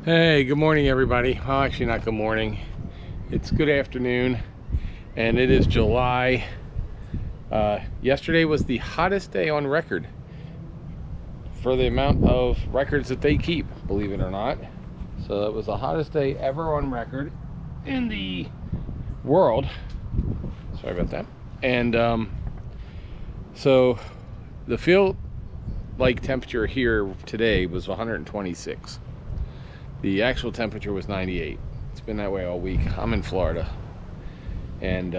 Hey, good morning everybody. Well, actually not good morning. It's good afternoon and it is July. Yesterday was the hottest day on record for the amount of records that they keep, believe it or not. So it was the hottest day ever on record in the world. Sorry about that. And so the field like temperature here today was 126. The actual temperature was 98. It's been that way all week. I'm in Florida, and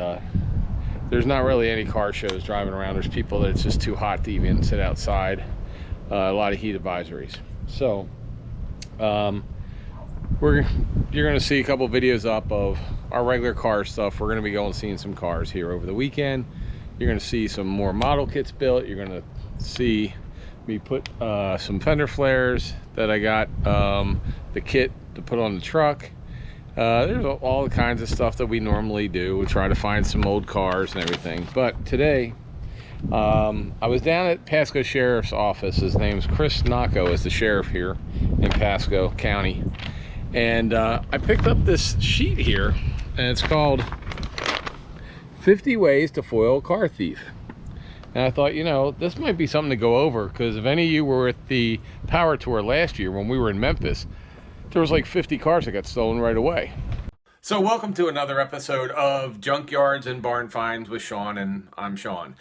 there's not really any car shows driving around. There's people that it's just too hot to even sit outside. A lot of heat advisories. So you're going to see a couple videos up of our regular car stuff. We're going to be going seeing some cars here over the weekend. You're going to see some more model kits built. You're going to see me put some fender flares that I got the kit to put on the truck. There's all kinds of stuff that we normally do. We try to find some old cars and everything. But today I was down at Pasco Sheriff's office. His name's Nocco, is the sheriff here in Pasco County, and I picked up this sheet here, and it's called 50 Ways to Foil a Car Thief. And I thought, you know, this might be something to go over, because if any of you were at the Power Tour last year when we were in Memphis, there was like 50 cars that got stolen right away. So welcome to another episode of Junkyards and Barn Finds with Sean, and I'm Sean.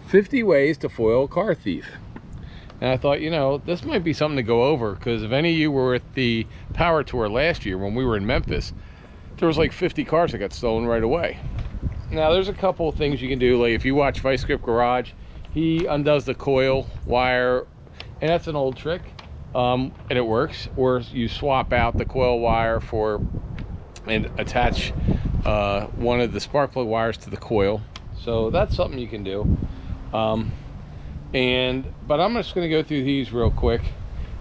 50 ways to foil a car thief. And I thought, you know, this might be something to go over, because if any of you were at the Power Tour last year when we were in Memphis, there was like 50 cars that got stolen right away. Now there's a couple of things you can do. Like if you watch Vice Grip Garage, he undoes the coil wire, and that's an old trick, and it works. Or you swap out the coil wire and attach one of the spark plug wires to the coil. So that's something you can do. But I'm just going to go through these real quick.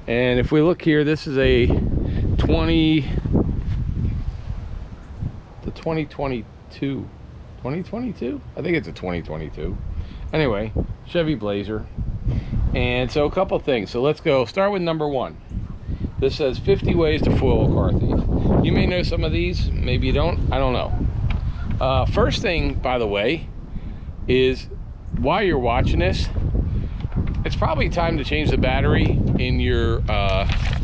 And if we look here, this is a 2022. I think it's a 2022. Anyway, Chevy Blazer. And so a couple things. So let's go start with number one. This says 50 ways to foil a car thief. You may know some of these, maybe you don't, I don't know. First thing, by the way, is while you're watching this, it's probably time to change the battery in your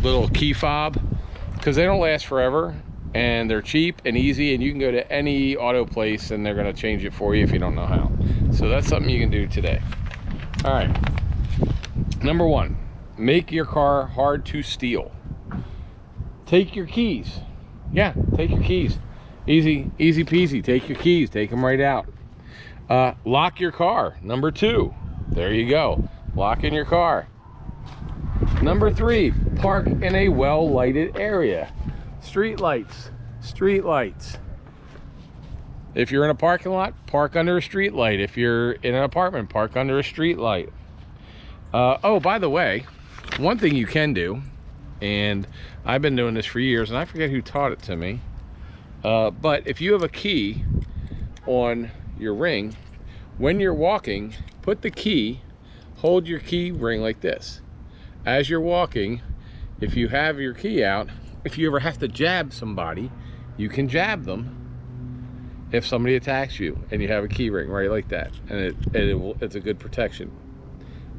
little key fob, because they don't last forever and they're cheap and easy, and you can go to any auto place and they're going to change it for you if you don't know how. So that's something you can do today. All right, number one, make your car hard to steal. Take your keys. Yeah, take your keys. Easy peasy. Take your keys, take them right out. Lock your car. Number two, there you go, lock in your car. Number three, park in a well-lighted area. Street lights. If you're in a parking lot, park under a street light. If you're in an apartment, park under a street light. Oh, by the way, one thing you can do, and I've been doing this for years, and I forget who taught it to me, but if you have a key on your ring, when you're walking, put the key, hold your key ring like this. As you're walking, if you have your key out, if you ever have to jab somebody, you can jab them if somebody attacks you and you have a key ring right like that, and it's a good protection.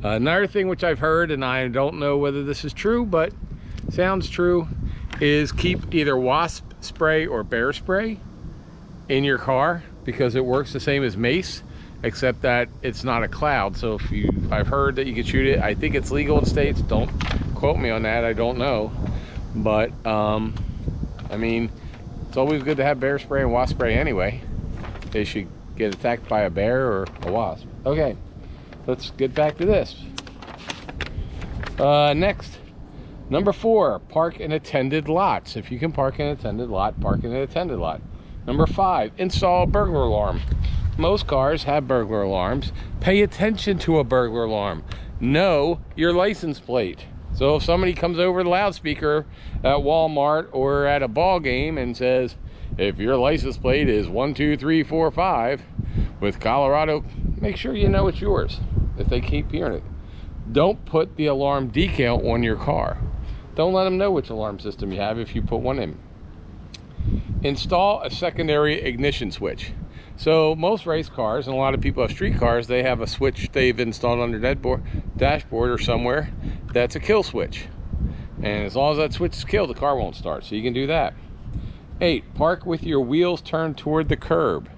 Another thing which I've heard, and I don't know whether this is true, but sounds true, is keep either wasp spray or bear spray in your car, because it works the same as mace, except that it's not a cloud. So I've heard that you can shoot it. I think it's legal in states. Don't quote me on that, I don't know. But I mean, it's always good to have bear spray and wasp spray anyway. They should get attacked by a bear or a wasp. Okay, let's get back to this. Next, Number 4, park in attended lots. If you can park in an attended lot, park in an attended lot. Number 5, install a burglar alarm. Most cars have burglar alarms. Pay attention to a burglar alarm. Know your license plate. So if somebody comes over the loudspeaker at Walmart or at a ball game and says, if your license plate is 12345 with Colorado, make sure you know it's yours if they keep hearing it. Don't put the alarm decal on your car. Don't let them know which alarm system you have if you put one in. Install a secondary ignition switch. So most race cars, and a lot of people have street cars, they have a switch they've installed on their dashboard or somewhere that's a kill switch. And as long as that switch is killed, the car won't start. So you can do that. 8, park with your wheels turned toward the curb.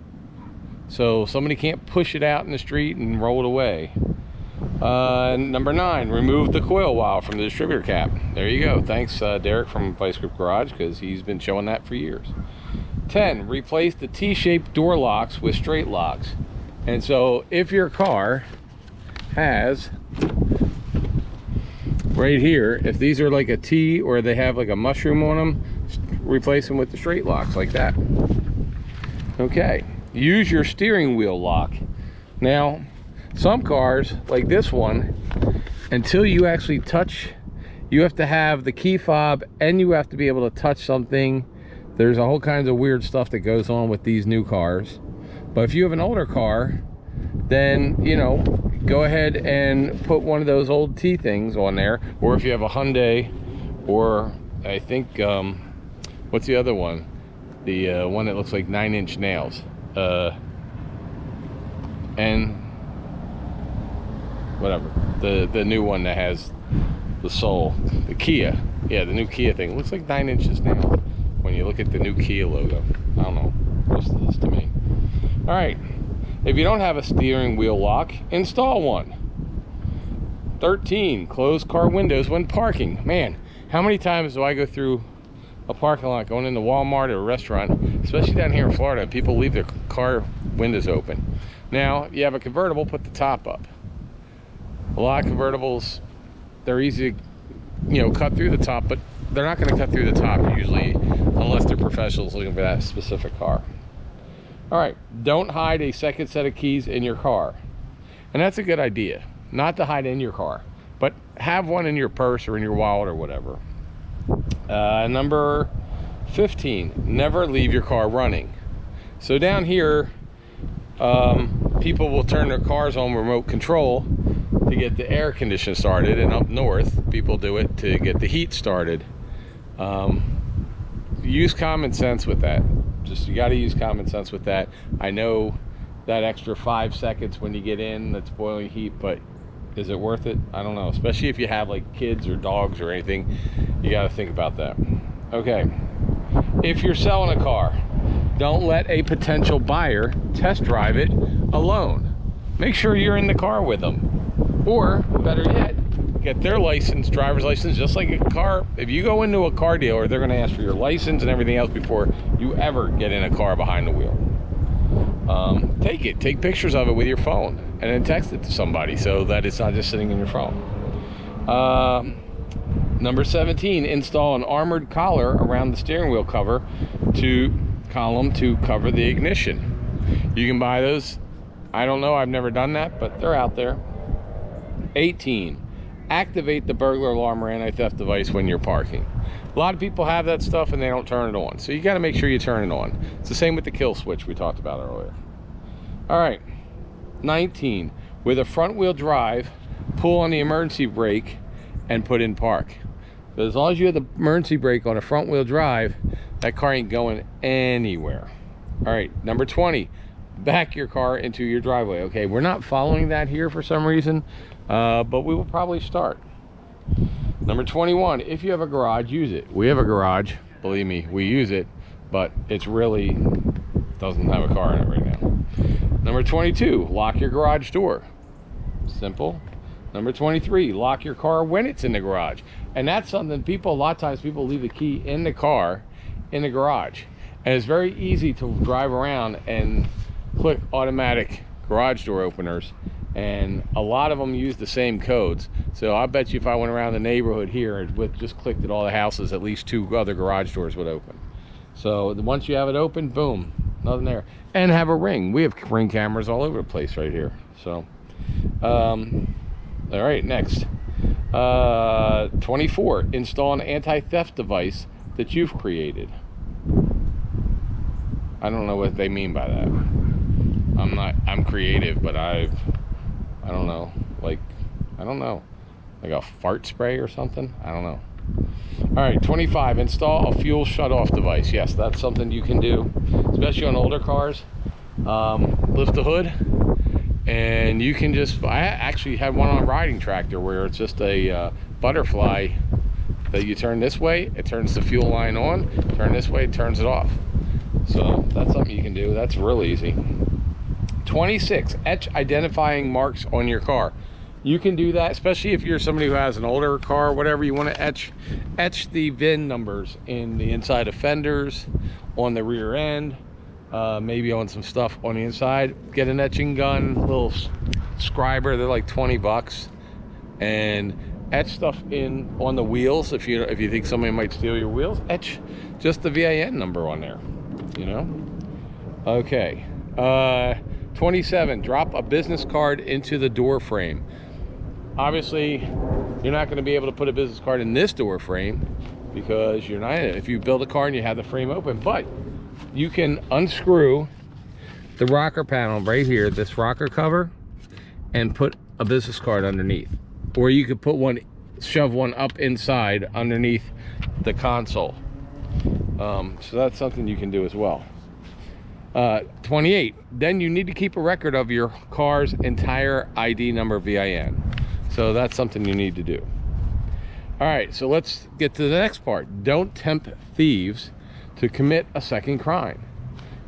So somebody can't push it out in the street and roll it away. Number 9, remove the coil wire from the distributor cap. There you go. Thanks, Derek from Vice Grip Garage, because he's been showing that for years. 10, replace the T-shaped door locks with straight locks. And so if your car has right here, if these are like a T or they have like a mushroom on them, replace them with the straight locks like that. Okay, use your steering wheel lock. Now, some cars like this one, until you actually touch, you have to have the key fob and you have to be able to touch something. There's a whole kinds of weird stuff that goes on with these new cars. But if you have an older car, then, you know, go ahead and put one of those old T things on there. Or if you have a Hyundai, or I think, what's the other one? The one that looks like 9-inch nails. And whatever. The new one that has the sole. The Kia. Yeah, the new Kia thing. It looks like 9 inches nails when you look at the new Kia logo. I don't know. Most of this to me. Alright. If you don't have a steering wheel lock, install one. 13, close car windows when parking. Man, how many times do I go through a parking lot going into Walmart or a restaurant, especially down here in Florida, people leave their car windows open. Now, if you have a convertible, put the top up. A lot of convertibles, they're easy to, you know, cut through the top, but they're not going to cut through the top usually unless they're professionals looking for that specific car. All right, don't hide a second set of keys in your car. And that's a good idea, not to hide in your car, but have one in your purse or in your wallet or whatever. Number 15, never leave your car running. So down here, people will turn their cars on remote control to get the air conditioner started, and up north, people do it to get the heat started. Use common sense with that. Just, you got to use common sense with that. I know that extra 5 seconds when you get in, that's boiling heat, but is it worth it? I don't know. Especially if you have like kids or dogs or anything, you got to think about that. Okay. If you're selling a car, don't let a potential buyer test drive it alone. Make sure you're in the car with them. Or, better yet, get their license, driver's license, just like a car. If you go into a car dealer, they're going to ask for your license and everything else before you ever get in a car behind the wheel. Take pictures of it with your phone and then text it to somebody so that it's not just sitting in your phone. Number 17, install an armored collar around the steering wheel column to cover the ignition. You can buy those. I don't know, I've never done that, but they're out there. 18, activate the burglar alarm or anti-theft device when you're parking. A lot of people have that stuff and they don't turn it on, so you got to make sure you turn it on. It's the same with the kill switch we talked about earlier. All right, 19, with a front wheel drive, pull on the emergency brake and put in park. So as long as you have the emergency brake on a front wheel drive, that car ain't going anywhere. All right, number 20, back your car into your driveway. Okay, we're not following that here for some reason, but we will probably start. Number 21, if you have a garage, use it. We have a garage, believe me, we use it, but it's really doesn't have a car in it right now. Number 22, lock your garage door. Simple. Number 23, lock your car when it's in the garage. And that's something a lot of times people leave the key in the car, in the garage. And it's very easy to drive around and click automatic garage door openers. And a lot of them use the same codes. So I bet you if I went around the neighborhood here and just clicked at all the houses, at least 2 other garage doors would open. So once you have it open, boom, nothing there. And have a ring. We have ring cameras all over the place right here. So, all right, next. 24, install an anti-theft device that you've created. I don't know what they mean by that. I'm creative, but I don't know, like a fart spray or something. I don't know. All right, 25, install a fuel shut-off device. Yes, that's something you can do, especially on older cars. Lift the hood, and you can just, I actually had one on a riding tractor where it's just a butterfly that you turn this way, it turns the fuel line on, turn this way, it turns it off. So that's something you can do. That's real easy. 26, etch identifying marks on your car. You can do that, especially if you're somebody who has an older car or whatever. You want to etch the VIN numbers in the inside of fenders, on the rear end, maybe on some stuff on the inside. Get an etching gun, little scriber, they're like 20 bucks, and etch stuff in on the wheels. If you think somebody might steal your wheels, etch just the VIN number on there, you know. Okay, 27, drop a business card into the door frame. Obviously, you're not going to be able to put a business card in this door frame because you're not in it. If you build a car and you have the frame open, but you can unscrew the rocker panel right here, this rocker cover, and put a business card underneath. Or you could put one, shove one up inside underneath the console. So that's something you can do as well. 28, then you need to keep a record of your car's entire ID number VIN. So that's something you need to do. All right, so let's get to the next part. Don't tempt thieves to commit a second crime.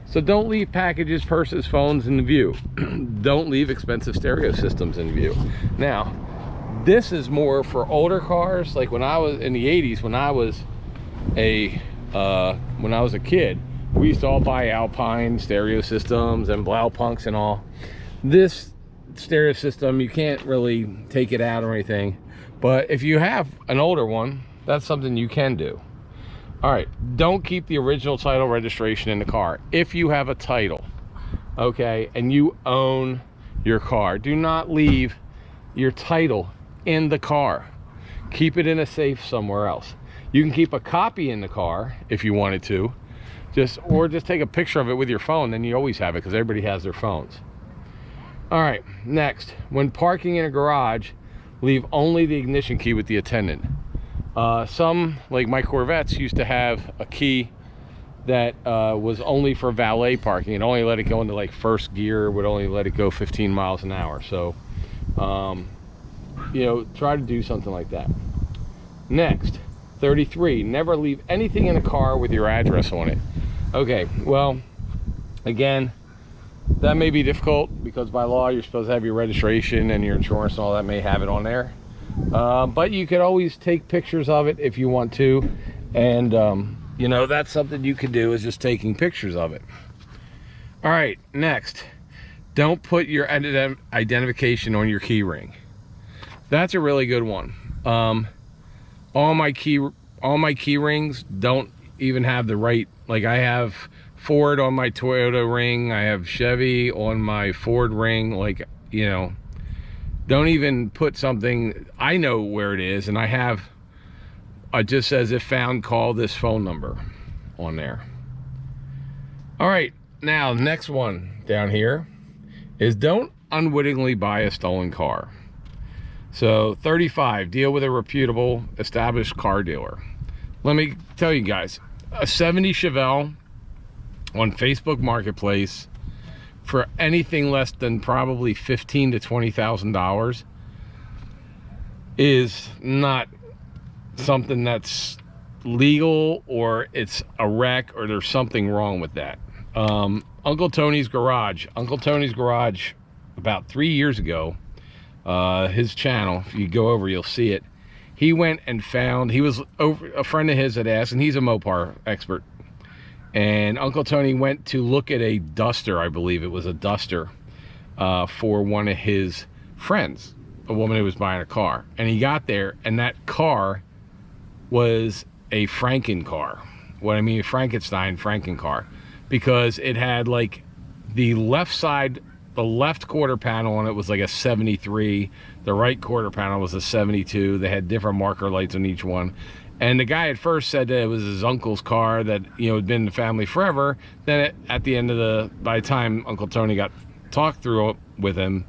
So don't leave packages, purses, phones in view. Don't leave expensive stereo systems in view. Now, this is more for older cars. Like when I was in the 80s, when I was a kid, we used to all buy Alpine stereo systems and Blaupunks and all. This stereo system, you can't really take it out or anything, but if you have an older one, that's something you can do. All right, don't keep the original title registration in the car. If you have a title, okay, and you own your car, do not leave your title in the car. Keep it in a safe somewhere else. You can keep a copy in the car if you wanted to, or just take a picture of it with your phone, then you always have it because everybody has their phones. All right, next, when parking in a garage, leave only the ignition key with the attendant. Some, like my Corvettes, used to have a key that was only for valet parking. It only let it go into like first gear, would only let it go 15 miles an hour. So, you know, try to do something like that. Next, 33, never leave anything in a car with your address on it. Okay, well, again, that may be difficult because by law you're supposed to have your registration and your insurance and all that may have it on there. But you could always take pictures of it if you want to. And, you know, that's something you could do, is just taking pictures of it. All right, next, don't put your identification on your key ring. That's a really good one. All my key rings don't even have the right, like I have Ford on my Toyota ring, I have Chevy on my Ford ring. Like, you know, don't even put something, I know where it is, and I have, it just says if found, call this phone number on there. All right, now next one down here is don't unwittingly buy a stolen car. So 35, deal with a reputable established car dealer. Let me tell you guys, a 70 Chevelle on Facebook Marketplace for anything less than probably $15,000 to $20,000 is not something that's legal, or it's a wreck, or there's something wrong with that. Uncle Tony's Garage, about 3 years ago, his channel, if you go over, you'll see it. He went and found, he was over, a friend of his had asked, and he's a Mopar expert, and Uncle Tony went to look at a Duster, I believe it was a Duster, for one of his friends, a woman who was buying a car, and he got there, and that car was a Franken car. What I mean, Frankenstein Franken car, because it had like the left side, the left quarter panel on it was like a 73, the right quarter panel was a 72. They had different marker lights on each one. And the guy at first said that it was his uncle's car that, you know, had been in the family forever. Then at the end of by the time Uncle Tony got talked through it with him,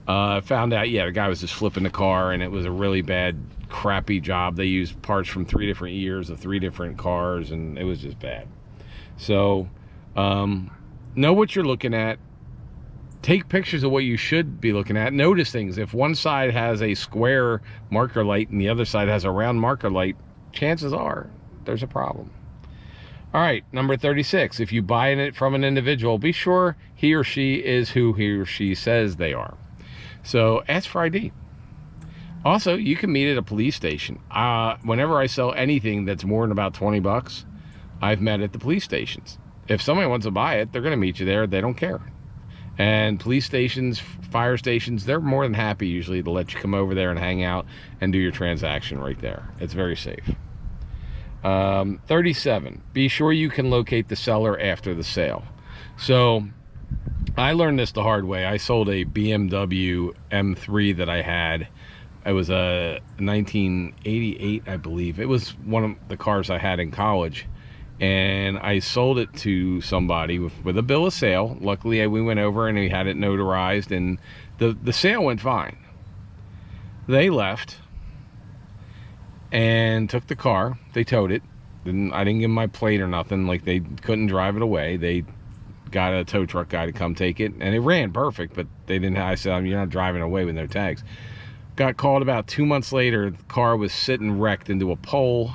found out, yeah, the guy was just flipping the car, and it was a really bad, crappy job. They used parts from 3 different years of 3 different cars, and it was just bad. So, know what you're looking at. Take pictures of what you should be looking at. Notice things. If one side has a square marker light and the other side has a round marker light, chances are there's a problem. All right, number 36. If you buy it from an individual, be sure he or she is who he or she says they are. So ask for ID. Also, you can meet at a police station. Whenever I sell anything that's more than about 20 bucks, I've met at the police stations. If somebody wants to buy it, they're going to meet you there. They don't care. And police stations, fire stations, they're more than happy usually to let you come over there and hang out and do your transaction right there. It's very safe. 37, be sure you can locate the seller after the sale. So I learned this the hard way. I sold a BMW M3 that I had. It was a 1988, I believe. It was one of the cars I had in college. And I sold it to somebody with a bill of sale. Luckily, we went over and we had it notarized, and the sale went fine. They left and took the car. They towed it. I didn't give them my plate or nothing. Like, they couldn't drive it away. They got a tow truck guy to come take it, and it ran perfect, but they didn't. I said, you're not driving away with no tags. Got called about 2 months later. The car was sitting wrecked into a pole.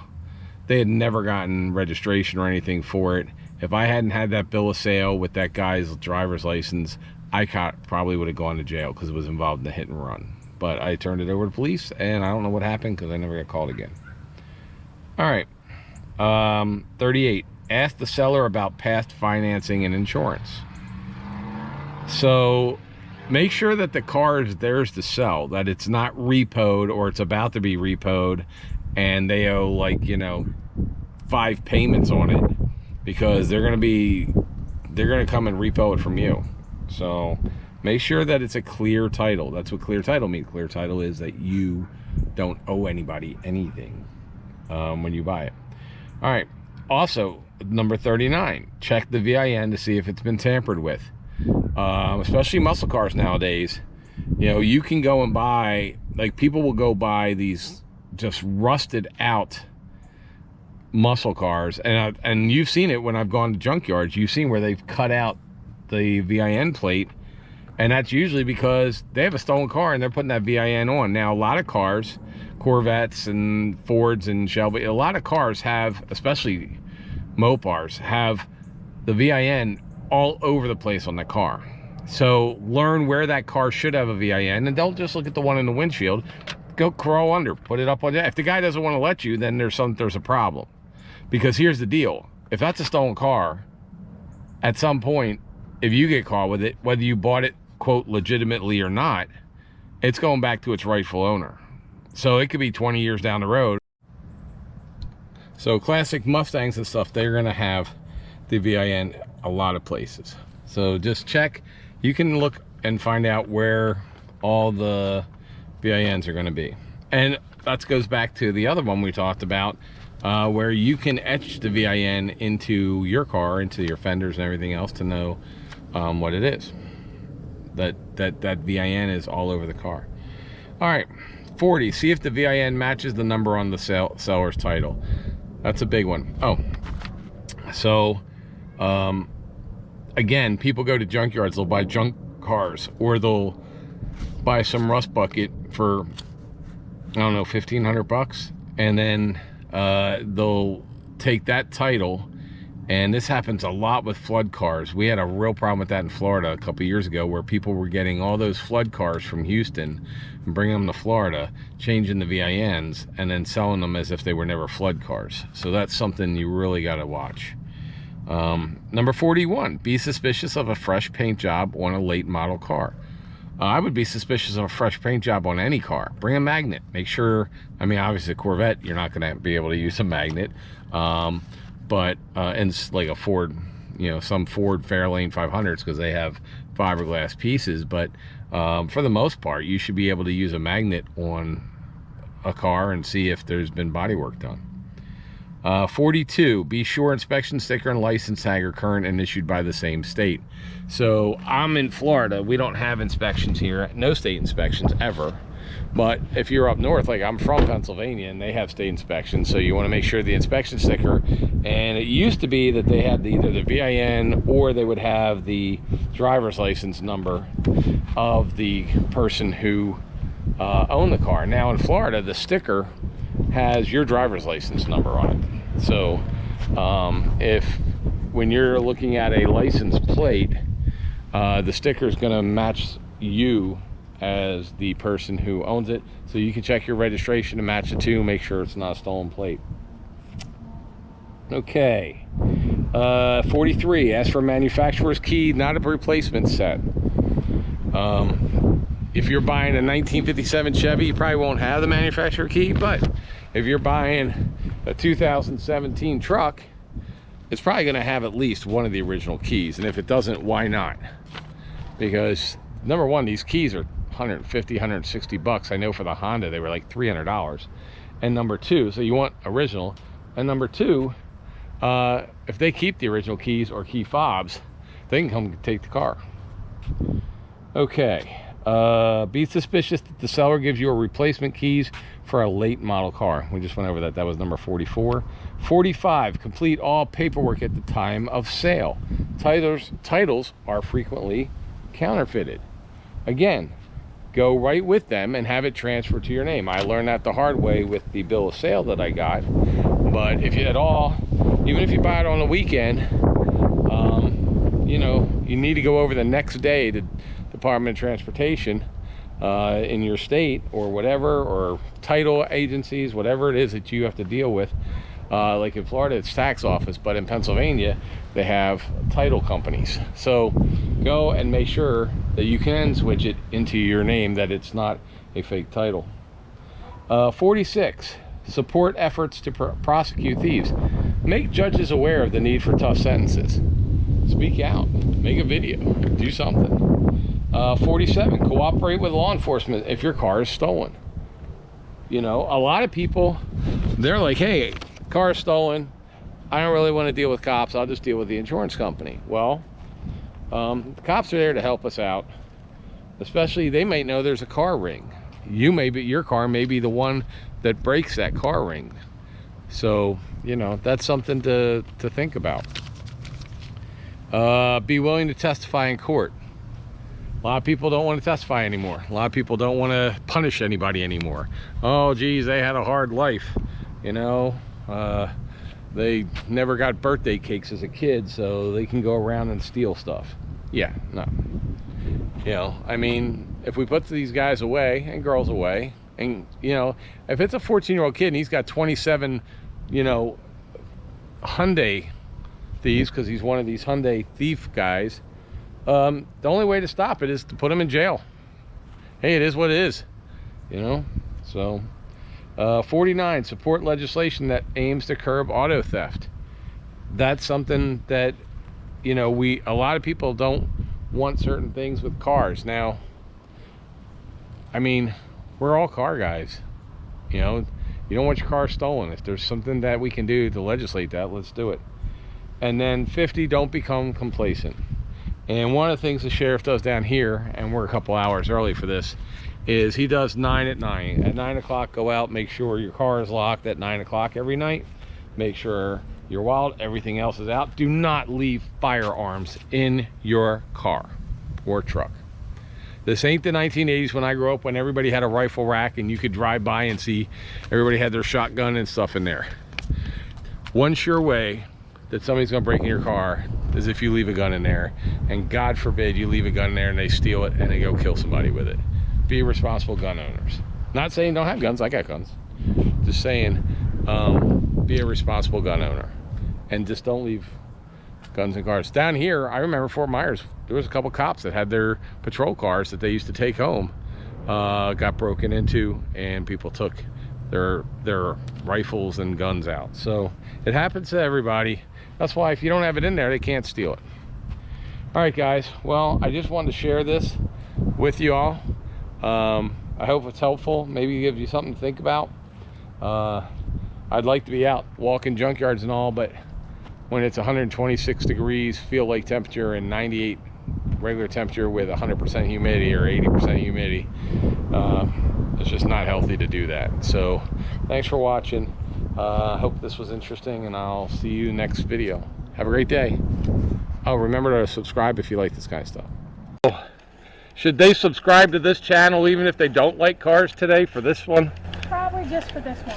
They had never gotten registration or anything for it. If I hadn't had that bill of sale with that guy's driver's license, I probably would have gone to jail because it was involved in a hit and run. But I turned it over to police, and I don't know what happened because I never got called again. All right. 38. Ask the seller about past financing and insurance. So make sure that the car is theirs to sell, that it's not repoed or it's about to be repoed, and they owe, like, you know, 5 payments on it, because they're going to come and repo it from you. So make sure that it's a clear title. That's what clear title means. Clear title is that you don't owe anybody anything when you buy it. All right. Also, number 39, check the VIN to see if it's been tampered with. Especially muscle cars nowadays. You know, you can go and buy, like, people will go buy these just rusted out muscle cars, and you've seen it when I've gone to junkyards. You've seen where they've cut out the VIN plate, and that's usually because they have a stolen car and they're putting that VIN on. Now, a lot of cars, Corvettes and Fords and Shelby, a lot of cars have, especially Mopars, have the VIN all over the place on the car. So learn where that car should have a VIN, and don't just look at the one in the windshield. Go crawl under, put it up on that. If the guy doesn't want to let you, then there's a problem. Because here's the deal. If that's a stolen car, at some point, if you get caught with it, whether you bought it, quote, legitimately or not, it's going back to its rightful owner. So it could be 20 years down the road. So classic Mustangs and stuff, they're going to have the VIN a lot of places. So just check. You can look and find out where all the VINs are going to be. And that goes back to the other one we talked about, where you can etch the VIN into your car, into your fenders and everything else, to know what it is. That VIN is all over the car. All right. 40, see if the VIN matches the number on the seller's title. That's a big one. Oh, so again, people go to junkyards, they'll buy junk cars, or they'll buy some rust bucket for, I don't know, 1,500 bucks, and then they'll take that title. And this happens a lot with flood cars. We had a real problem with that in Florida a couple years ago, where people were getting all those flood cars from Houston and bringing them to Florida, changing the VINs, and then selling them as if they were never flood cars. So that's something you really got to watch. Number 41, be suspicious of a fresh paint job on a late model car. I would be suspicious of a fresh paint job on any car. Bring a magnet. Make sure, I mean, obviously a Corvette, you're not going to be able to use a magnet. But and like a Ford, you know, some Ford Fairlane 500s, because they have fiberglass pieces. But for the most part, you should be able to use a magnet on a car and see if there's been body work done. 42, be sure inspection sticker and license tag are current and issued by the same state. So I'm in Florida. We don't have inspections here, no state inspections ever. But if you're up north, like I'm from Pennsylvania, and they have state inspections, so you want to make sure the inspection sticker, and it used to be that they had either the VIN or they would have the driver's license number of the person who owned the car. Now in Florida, the sticker has your driver's license number on it. So if when you're looking at a license plate, the sticker is going to match you as the person who owns it, so you can check your registration to match the two, make sure it's not a stolen plate. Okay. 43, ask for a manufacturer's key, not a replacement set. If you're buying a 1957 Chevy, you probably won't have the manufacturer key, but if you're buying a 2017 truck, it's probably going to have at least one of the original keys. And if it doesn't, why not? Because number one, these keys are 150, 160 bucks. I know for the Honda, they were like $300. And number two, so you want original. And number two, if they keep the original keys or key fobs, they can come take the car. Okay. Be suspicious that the seller gives you a replacement keys for a late model car. We just went over that. That was number 44. 45, complete all paperwork at the time of sale. Titles are frequently counterfeited. Again, go right with them and have it transferred to your name. I learned that the hard way with the bill of sale that I got. But if you at all, even if you buy it on the weekend, you know, you need to go over the next day to Department of Transportation in your state or whatever, or title agencies, whatever it is that you have to deal with. Like in Florida, it's tax office, but in Pennsylvania, they have title companies. So go and make sure that you can switch it into your name, that it's not a fake title. 46, support efforts to prosecute thieves. Make judges aware of the need for tough sentences. Speak out, make a video, do something. 47, cooperate with law enforcement if your car is stolen. You know, a lot of people, they're like, hey, car is stolen, I don't really want to deal with cops, I'll just deal with the insurance company. Well, the cops are there to help us out. Especially, they might know there's a car ring. Your car may be the one that breaks that car ring. So, you know, that's something to think about. Be willing to testify in court. A lot of people don't want to testify anymore. A lot of people don't want to punish anybody anymore. Oh, geez, they had a hard life. You know, they never got birthday cakes as a kid, so they can go around and steal stuff. Yeah, no. You know, I mean, if we put these guys away and girls away, and, you know, if it's a 14-year-old kid and he's got 27, you know, Hyundai thieves, because he's one of these Hyundai thief guys, the only way to stop it is to put him in jail. Hey, it is what it is, you know. So 49, support legislation that aims to curb auto theft. That's something that, you know, a lot of people don't want certain things with cars. Now, I mean, we're all car guys, you know. You don't want your car stolen. If there's something that we can do to legislate that, let's do it. And then 50, don't become complacent. And one of the things the sheriff does down here, and we're a couple hours early for this, is he does 9 at 9. At 9 o'clock, go out, make sure your car is locked at 9 o'clock every night. Make sure your wallet, everything else is out. Do not leave firearms in your car or truck. This ain't the 1980s when I grew up, when everybody had a rifle rack and you could drive by and see everybody had their shotgun and stuff in there. One sure way that somebody's gonna break in your car is if you leave a gun in there, and God forbid you leave a gun in there and they steal it and they go kill somebody with it. Be responsible gun owners. Not saying don't have guns, I got guns. Just saying, be a responsible gun owner, and just don't leave guns and cars. Down here, I remember Fort Myers, there was a couple cops that had their patrol cars that they used to take home, got broken into, and people took their rifles and guns out. So it happens to everybody. That's why if you don't have it in there, they can't steal it. All right, guys. Well, I just wanted to share this with you all. I hope it's helpful. Maybe it gives you something to think about. I'd like to be out walking junkyards and all, but when it's 126 degrees field lake temperature and 98 regular temperature with 100% humidity or 80% humidity, it's just not healthy to do that. So thanks for watching. I hope this was interesting, and I'll see you next video. Have a great day. Oh, remember to subscribe if you like this kind of stuff. Should they subscribe to this channel even if they don't like cars today for this one? Probably just for this one.